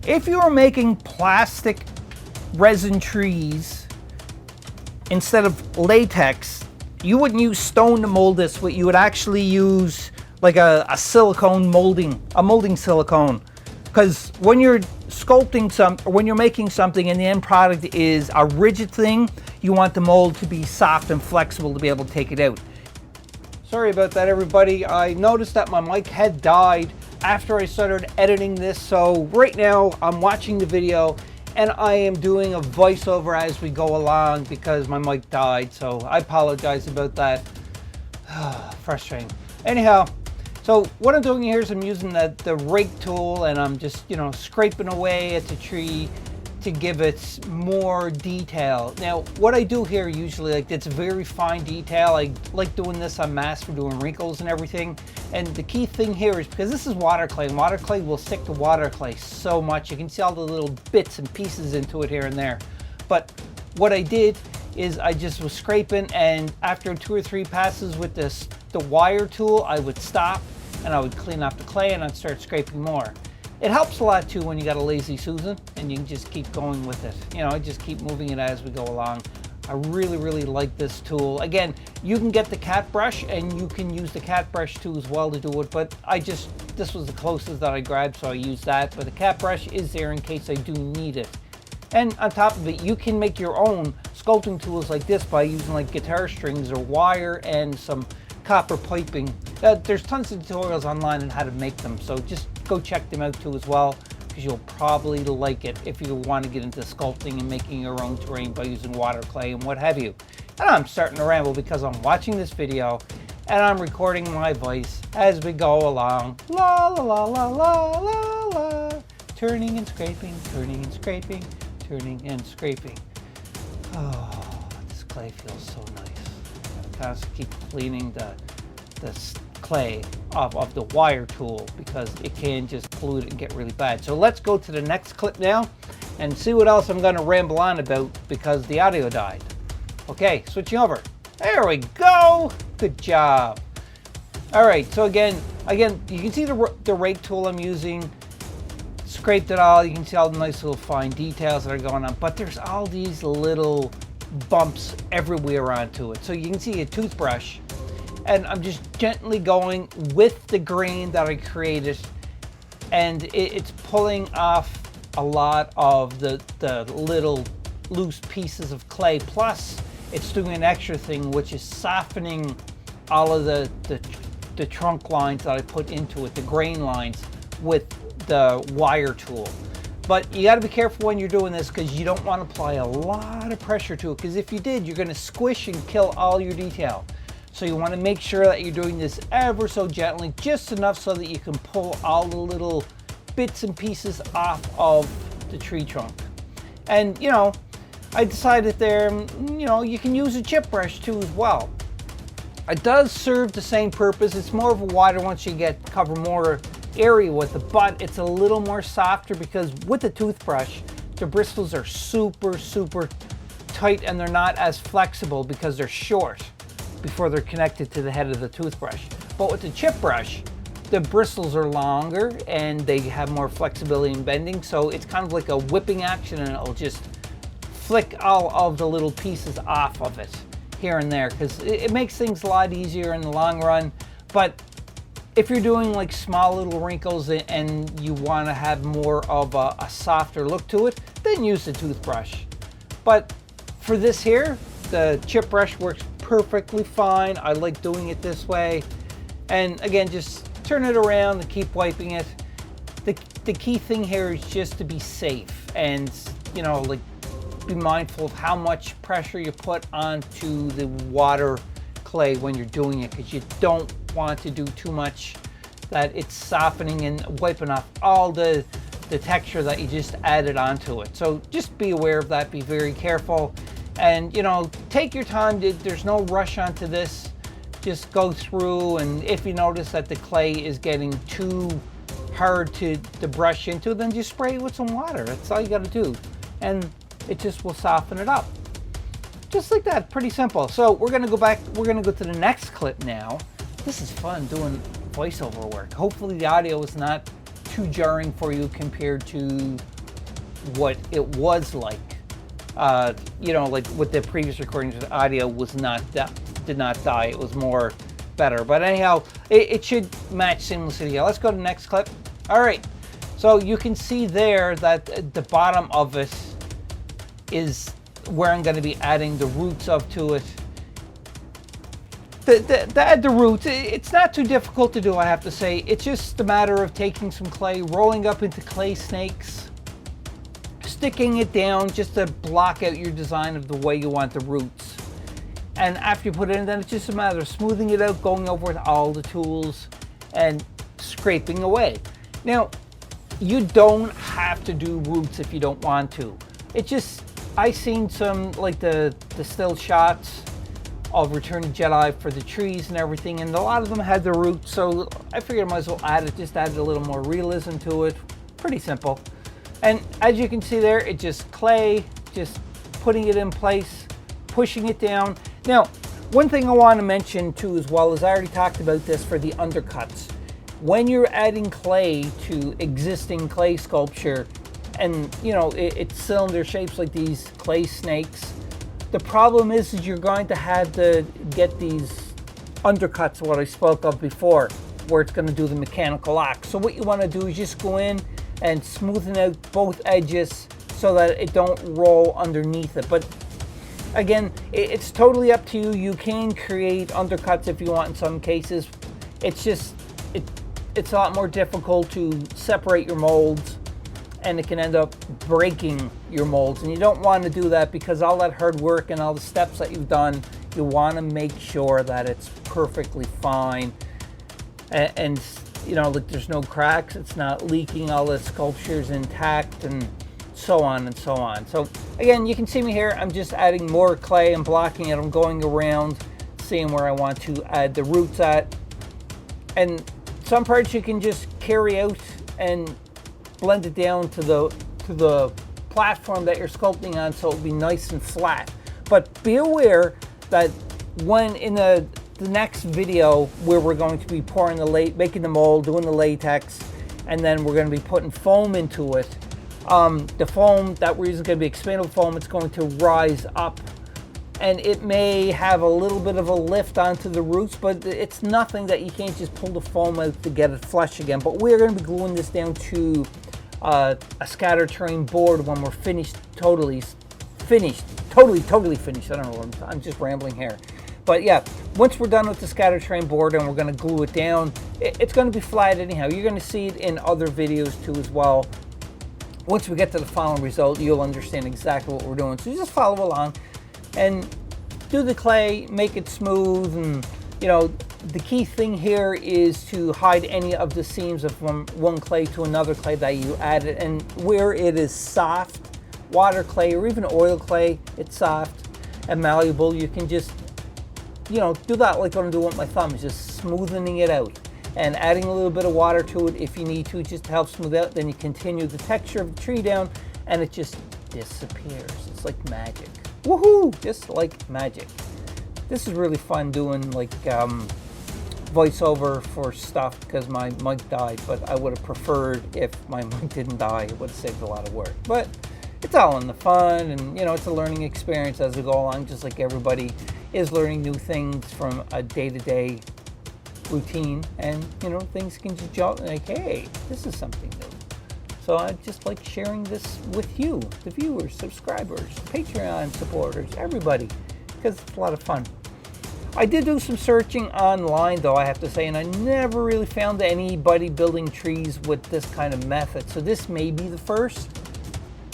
If you were making plastic resin trees instead of latex, you wouldn't use stone to mold this, but you would actually use like a silicone molding, a molding silicone. Because when you're sculpting or when you're making something and the end product is a rigid thing, you want the mold to be soft and flexible to be able to take it out. Sorry about that, everybody. I noticed that my mic had died after I started editing this, so right now I'm watching the video and I am doing a voiceover as we go along because my mic died, so I apologize about that. Frustrating. Anyhow, so what I'm doing here is I'm using the rake tool and I'm just, you know, scraping away at the tree to give it more detail. Now, what I do here usually, like, it's very fine detail. I like doing this on mass for doing wrinkles and everything. And the key thing here is because this is water clay, and water clay will stick to water clay so much. You can see all the little bits and pieces into it here and there. But what I did is I just was scraping, and after 2 or 3 passes with the wire tool, I would stop and I would clean off the clay and I'd start scraping more. It helps a lot too when you got a lazy Susan and you can just keep going with it. You know, I just keep moving it as we go along. I really, really like this tool. Again, you can get the cat brush and you can use the cat brush too as well to do it, but this was the closest that I grabbed, so I used that. But the cat brush is there in case I do need it. And on top of it, you can make your own sculpting tools like this by using like guitar strings or wire and some copper piping. There's tons of tutorials online on how to make them, so just go check them out too as well, because you'll probably like it if you want to get into sculpting and making your own terrain by using water clay and what have you. And I'm starting to ramble because I'm watching this video and I'm recording my voice as we go along. La la la la la la la. Turning and scraping, turning and scraping, turning and scraping. Oh, this clay feels so nice. I have to keep cleaning the clay of the wire tool because it can just pollute it and get really bad. So let's go to the next clip now and see what else I'm going to ramble on about because the audio died. Okay, switching over. There we go. Good job. All right, so again, you can see the rake tool I'm using. Scraped it all. You can see all the nice little fine details that are going on, but there's all these little bumps everywhere onto it. So you can see a toothbrush, and I'm just gently going with the grain that I created, and it's pulling off a lot of the little loose pieces of clay. Plus, it's doing an extra thing, which is softening all of the trunk lines that I put into it, the grain lines, with the wire tool. But you got to be careful when you're doing this because you don't want to apply a lot of pressure to it, because if you did, you're going to squish and kill all your detail. So you want to make sure that you're doing this ever so gently, just enough so that you can pull all the little bits and pieces off of the tree trunk. And you know, I decided there, you know, you can use a chip brush too as well. It does serve the same purpose. It's more of a wider once you cover more area with it, but it's a little more softer because with the toothbrush, the bristles are super tight and they're not as flexible because they're short before they're connected to the head of the toothbrush. But with the chip brush, the bristles are longer and they have more flexibility and bending, so it's kind of like a whipping action, and it'll just flick all of the little pieces off of it here and there, because it makes things a lot easier in the long run. But if you're doing like small little wrinkles and you want to have more of a softer look to it, then use the toothbrush. But for this here, the chip brush works perfectly fine. I like doing it this way. And again, just turn it around and keep wiping it. The key thing here is just to be safe and, you know, like, be mindful of how much pressure you put onto the water clay when you're doing it, because you don't want to do too much that it's softening and wiping off all the texture that you just added onto it. So just be aware of that, be very careful, and you know, take your time. There's no rush onto this. just go through, and if you notice that the clay is getting too hard to brush into, then just spray it with some water. That's all you got to do, and it just will soften it up. Just like that, pretty simple. So we're gonna go back, we're gonna go to the next clip now. This is fun doing voiceover work. Hopefully the audio is not too jarring for you compared to what it was like. You know, like with the previous recordings, the audio was not did not die. It was more better. But anyhow, it should match seamlessly here. Let's go to the next clip. All right. So you can see there that the bottom of it is where I'm going to be adding the roots up to it. To add the roots, it's not too difficult to do, I have to say. It's just a matter of taking some clay, rolling up into clay snakes, sticking it down just to block out your design of the way you want the roots. And after you put it in, then it's just a matter of smoothing it out, going over with all the tools, and scraping away. Now, you don't have to do roots if you don't want to. It just, I've seen some, like the still shots of Return of the Jedi for the trees and everything, and a lot of them had the roots, so I figured I might as well add it, just added a little more realism to it. Pretty simple. And as you can see there, it's just clay, just putting it in place, pushing it down. Now, one thing I want to mention too as well is I already talked about this for the undercuts. When you're adding clay to existing clay sculpture, and you know, it's cylinder shapes like these clay snakes, the problem is you're going to have to get these undercuts, what I spoke of before, where it's going to do the mechanical lock. So what you want to do is just go in and smoothen out both edges so that it don't roll underneath it. But again, it's totally up to you. You can create undercuts if you want in some cases. It's just, it's a lot more difficult to separate your molds, and it can end up breaking your molds. And you don't want to do that because all that hard work and all the steps that you've done, you want to make sure that it's perfectly fine. And you know, like there's no cracks, it's not leaking, all the sculpture's intact, and so on and so on. So again, you can see me here, I'm just adding more clay and blocking it. I'm going around, seeing where I want to add the roots at. And some parts you can just carry out and blend it down to the platform that you're sculpting on, so it'll be nice and flat. But be aware that when in the next video where we're going to be pouring making the mold, doing the latex, and then we're going to be putting foam into it, the foam that we're using is going to be expandable foam. It's going to rise up, and it may have a little bit of a lift onto the roots, but it's nothing that you can't just pull the foam out to get it flush again. But we're going to be gluing this down to a scatter terrain board when we're totally finished. I don't know, I'm just rambling here. But yeah, once we're done with the scatter terrain board and we're going to glue it down, it's going to be flat anyhow. You're going to see it in other videos too as well. Once we get to the final result, you'll understand exactly what we're doing. So you just follow along and do the clay, make it smooth, and you know, the key thing here is to hide any of the seams from one clay to another clay that you added. And where it is soft, water clay or even oil clay, it's soft and malleable, you can just, you know, do that like what I'm doing with my thumb, is just smoothing it out and adding a little bit of water to it if you need to, just to help smooth out. Then you continue the texture of the tree down and it just disappears. It's like magic. Woohoo! Just like magic. This is really fun doing like voiceover for stuff because my mic died, but I would have preferred if my mic didn't die. It would have saved a lot of work. But it's all in the fun, and you know, it's a learning experience as we go along, just like everybody is learning new things from a day-to-day routine. And you know, things can just jump like, hey, this is something new. So I just like sharing this with you, the viewers, subscribers, Patreon supporters, everybody, because it's a lot of fun. I did do some searching online though, I have to say, and I never really found anybody building trees with this kind of method. So this may be the first,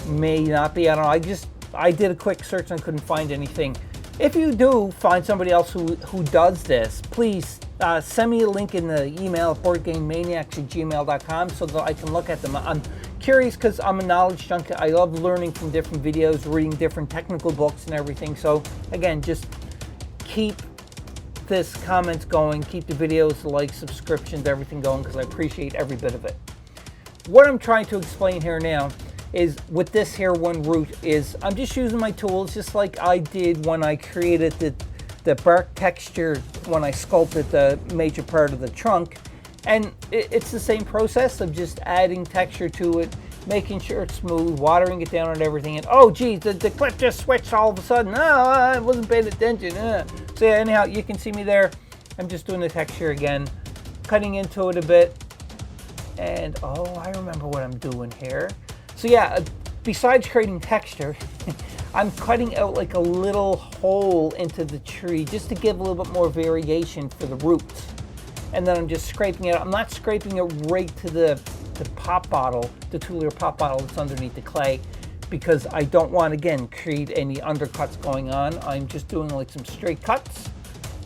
may not be, I don't know. I did a quick search and couldn't find anything. If you do find somebody else who does this, please send me a link in the email at BoardGameManiacs@gmail.com so that I can look at them. I'm curious because I'm a knowledge junkie. I love learning from different videos, reading different technical books and everything. So again, just keep this, comments going, keep the videos, the likes, subscriptions, everything going, because I appreciate every bit of it. What I'm trying to explain here now is with this here one root is I'm just using my tools just like I did when I created the bark texture when I sculpted the major part of the trunk. And it's the same process of just adding texture to it, making sure it's smooth, watering it down and everything. And oh geez, the clip just switched all of a sudden. Oh, I wasn't paying attention. So yeah, anyhow, you can see me there. I'm just doing the texture again, cutting into it a bit. And oh, I remember what I'm doing here. So yeah, besides creating texture, I'm cutting out like a little hole into the tree just to give a little bit more variation for the roots. And then I'm just scraping it. I'm not scraping it right to the pop bottle, the 2-liter pop bottle that's underneath the clay, because I don't want, again, create any undercuts going on. I'm just doing like some straight cuts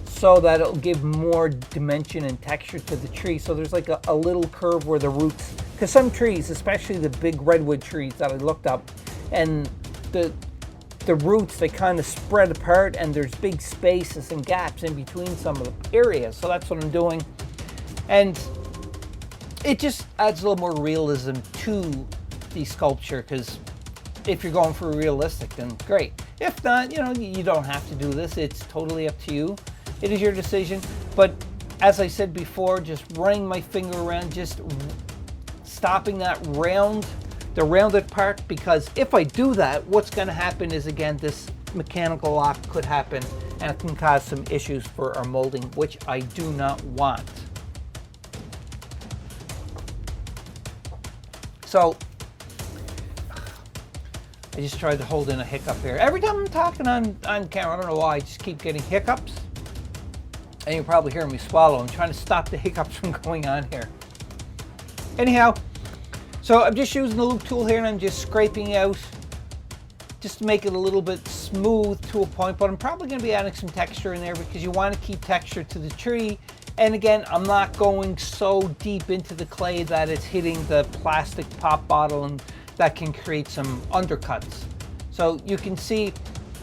so that it'll give more dimension and texture to the tree. So there's like a little curve where the roots, because some trees, especially the big redwood trees that I looked up, and the roots, they kind of spread apart and there's big spaces and gaps in between some of the areas. So that's what I'm doing. And it just adds a little more realism to the sculpture, because if you're going for realistic, then great. If not, you don't have to do this. It's totally up to you. It is your decision. But as I said before, just running my finger around, just stopping that the rounded part, because if I do that, what's going to happen is, again, this mechanical lock could happen and it can cause some issues for our molding, which I do not want. So I just tried to hold in a hiccup here. Every time I'm talking on camera, I don't know why, I just keep getting hiccups. And you're probably hearing me swallow. I'm trying to stop the hiccups from going on here. Anyhow, so I'm just using the loop tool here and I'm just scraping out just to make it a little bit smooth to a point, but I'm probably going to be adding some texture in there because you want to keep texture to the tree. And again, I'm not going so deep into the clay that it's hitting the plastic pop bottle, and that can create some undercuts. So you can see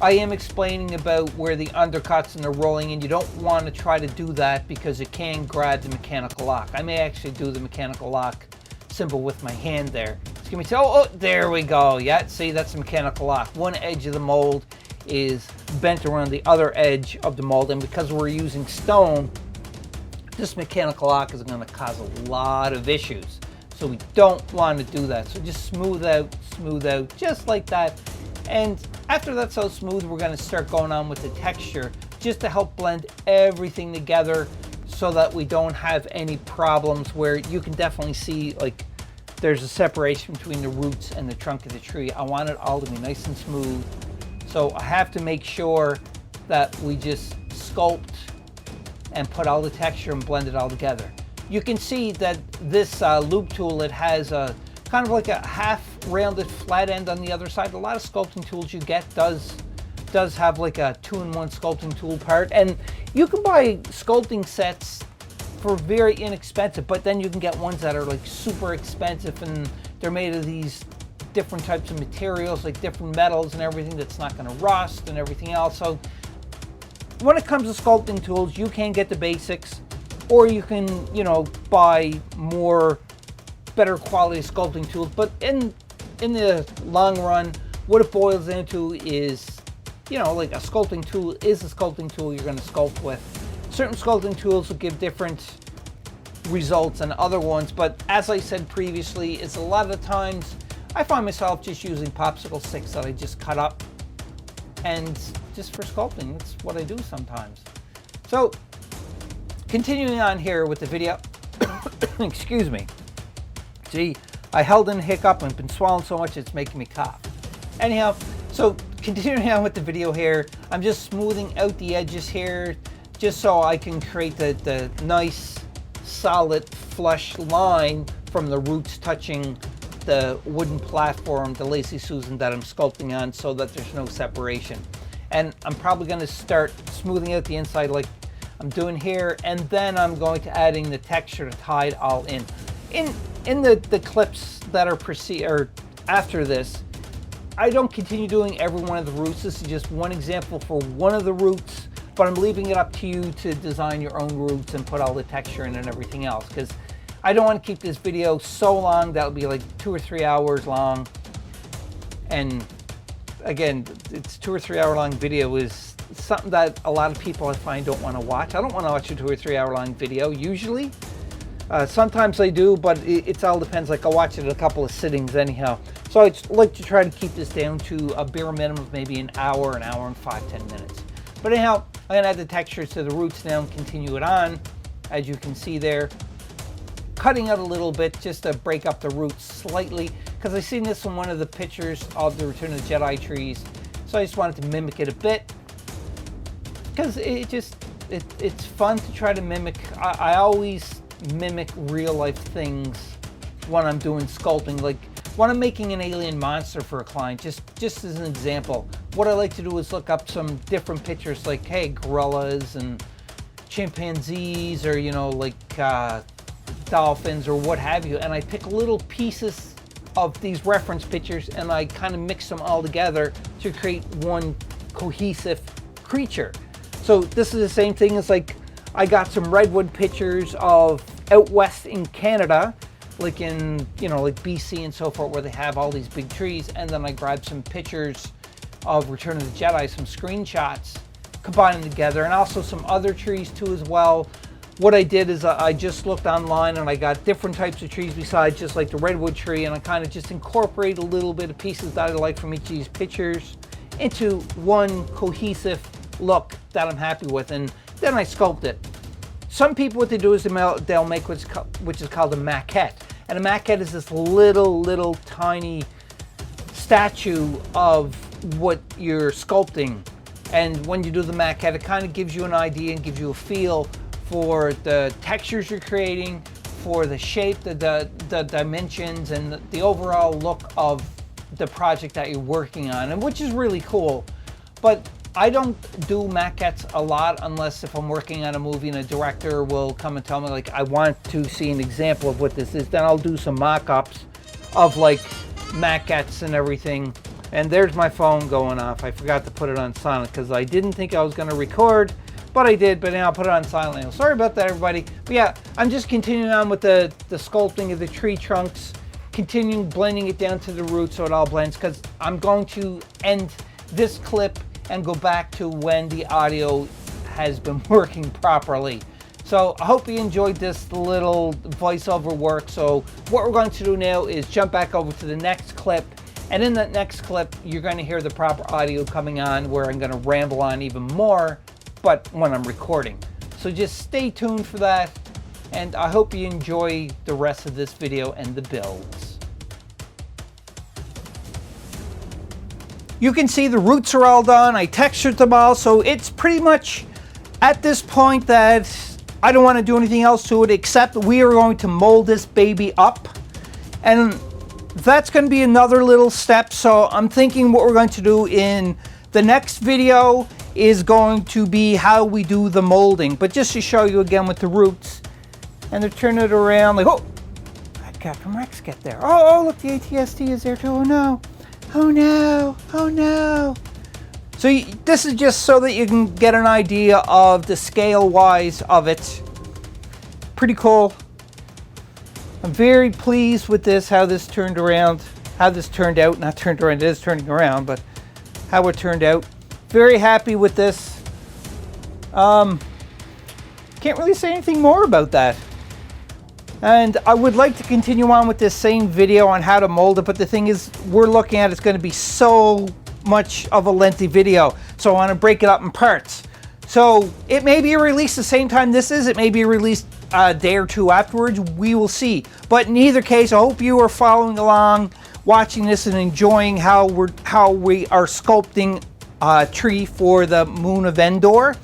I am explaining about where the undercuts and the rolling, and you don't want to try to do that because it can grab the mechanical lock. I may actually do the mechanical lock symbol with my hand there. It's gonna be, oh, there we go. Yeah, see, that's the mechanical lock. One edge of the mold is bent around the other edge of the mold, and because we're using stone, this mechanical lock is going to cause a lot of issues. So we don't want to do that. So just smooth out, just like that. And after that's so smooth, we're going to start going on with the texture just to help blend everything together so that we don't have any problems where you can definitely see like there's a separation between the roots and the trunk of the tree. I want it all to be nice and smooth. So I have to make sure that we just sculpt and put all the texture and blend it all together. You can see that this loop tool, it has a kind of like a half rounded flat end on the other side. A lot of sculpting tools you get does have like a 2-in-1 sculpting tool part, and you can buy sculpting sets for very inexpensive, but then you can get ones that are like super expensive and they're made of these different types of materials, like different metals and everything that's not going to rust and everything else. So when it comes to sculpting tools, you can get the basics, or you can, buy more better quality sculpting tools. But in the long run, what it boils into is, like a sculpting tool is a sculpting tool you're going to sculpt with. Certain sculpting tools will give different results than other ones, but as I said previously, it's a lot of the times I find myself just using popsicle sticks that I just cut up, and just for sculpting, that's what I do sometimes. So continuing on here with the video, excuse me. Gee, I held in a hiccup and been swallowing so much it's making me cough. Anyhow, so continuing on with the video here, I'm just smoothing out the edges here just so I can create the nice, solid, flush line from the roots touching the wooden platform, the Lazy Susan that I'm sculpting on, so that there's no separation. And I'm probably going to start smoothing out the inside like I'm doing here, and then I'm going to adding the texture to tie it all in. In the clips that are after this, I don't continue doing every one of the roots. This is just one example for one of the roots, but I'm leaving it up to you to design your own roots and put all the texture in and everything else, because I don't want to keep this video so long. That'll be like 2 or 3 hours long. And again, it's 2 or 3 hour long video is something that a lot of people I find don't want to watch. I don't want to watch a 2 or 3 hour long video usually. Sometimes I do, but it all depends. Like I'll watch it in a couple of sittings anyhow. So I like to try to keep this down to a bare minimum of maybe an hour and 5-10 minutes. But anyhow, I'm gonna add the textures to the roots now and continue it on. As you can see there, cutting out a little bit just to break up the roots slightly, because I seen this in one of the pictures of the Return of the Jedi trees. So I just wanted to mimic it a bit, because it's fun to try to mimic. I always mimic real life things when I'm doing sculpting. Like when I'm making an alien monster for a client, just as an example, what I like to do is look up some different pictures, like hey, gorillas and chimpanzees, or you know, like dolphins or what have you, and I pick little pieces of these reference pictures and I kind of mix them all together to create one cohesive creature. So this is the same thing as like I got some redwood pictures of out west in Canada, like in, you know, like BC and so forth, where they have all these big trees, and then I grabbed some pictures of Return of the Jedi, some screenshots, combined them together, and also some other trees too as well. What I did is I just looked online and I got different types of trees besides just like the redwood tree, and I kind of just incorporate a little bit of pieces that I like from each of these pictures into one cohesive look that I'm happy with, and then I sculpt it. Some people, what they do is they'll make which is called a maquette, and a maquette is this little tiny statue of what you're sculpting. And when you do the maquette, it kind of gives you an idea and gives you a feel for the textures you're creating, for the shape, the dimensions, and the overall look of the project that you're working on, and which is really cool. But I don't do maquettes a lot unless if I'm working on a movie and a director will come and tell me like, I want to see an example of what this is. Then I'll do some mock-ups of like maquettes and everything. And there's my phone going off. I forgot to put it on silent because I didn't think I was going to record, but I did. But now I'll put it on silent now. Sorry about that, everybody. But yeah, I'm just continuing on with the sculpting of the tree trunks, continuing blending it down to the roots so it all blends, because I'm going to end this clip and go back to when the audio has been working properly. So I hope you enjoyed this little voiceover work. So what we're going to do now is jump back over to the next clip. And in that next clip, you're going to hear the proper audio coming on, where I'm going to ramble on even more, but when I'm recording. So just stay tuned for that. And I hope you enjoy the rest of this video and the builds. You can see the roots are all done. I textured them all, so it's pretty much at this point that I don't want to do anything else to it, except we are going to mold this baby up. And that's going to be another little step. So I'm thinking what we're going to do in the next video is going to be how we do the molding. But just to show you again with the roots, and they're turning it around like, oh, how'd Captain Rex get there? Oh, look, the ATST is there too. Oh no. Oh no, oh no. So this is just so that you can get an idea of the scale wise of it. Pretty cool. I'm very pleased with this, how this turned around, how this turned out. Not turned around, it is turning around, but how it turned out. Very happy with this. Can't really say anything more about that. And I would like to continue on with this same video on how to mold it, but the thing is, we're looking at it's going to be so much of a lengthy video, so I want to break it up in parts. So it may be released the same time this is, it may be released a day or two afterwards, we will see. But in either case, I hope you are following along, watching this and enjoying how we are sculpting a tree for the Moon of Endor.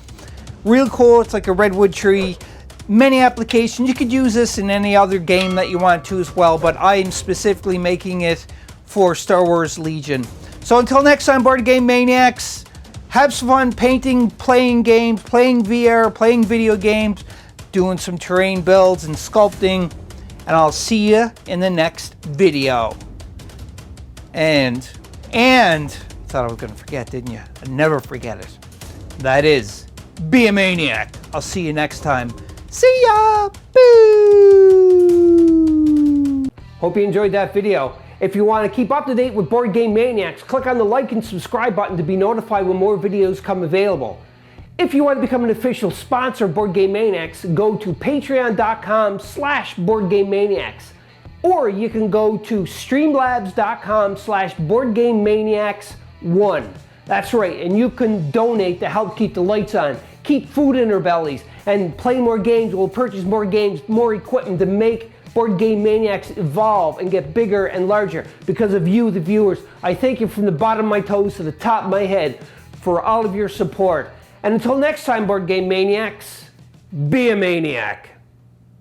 Real cool, it's like a redwood tree. Many applications. You could use this in any other game that you want to as well, but I am specifically making it for Star Wars Legion. So until next time, Board Game Maniacs, have some fun painting, playing games, playing VR, playing video games, doing some terrain builds and sculpting, and I'll see you in the next video. And thought I was going to forget, didn't you? I never forget it. That is, be a maniac. I'll see you next time. See ya! Boo! Hope you enjoyed that video. If you want to keep up to date with Board Game Maniacs, click on the like and subscribe button to be notified when more videos come available. If you want to become an official sponsor of Board Game Maniacs, go to patreon.com/BoardGameManiacs. Or you can go to streamlabs.com/BoardGameManiacs1. That's right, and you can donate to help keep the lights on, keep food in our bellies, and play more games. We'll purchase more games, more equipment to make Board Game Maniacs evolve and get bigger and larger. Because of you, the viewers, I thank you from the bottom of my toes to the top of my head for all of your support. And until next time, Board Game Maniacs, be a maniac.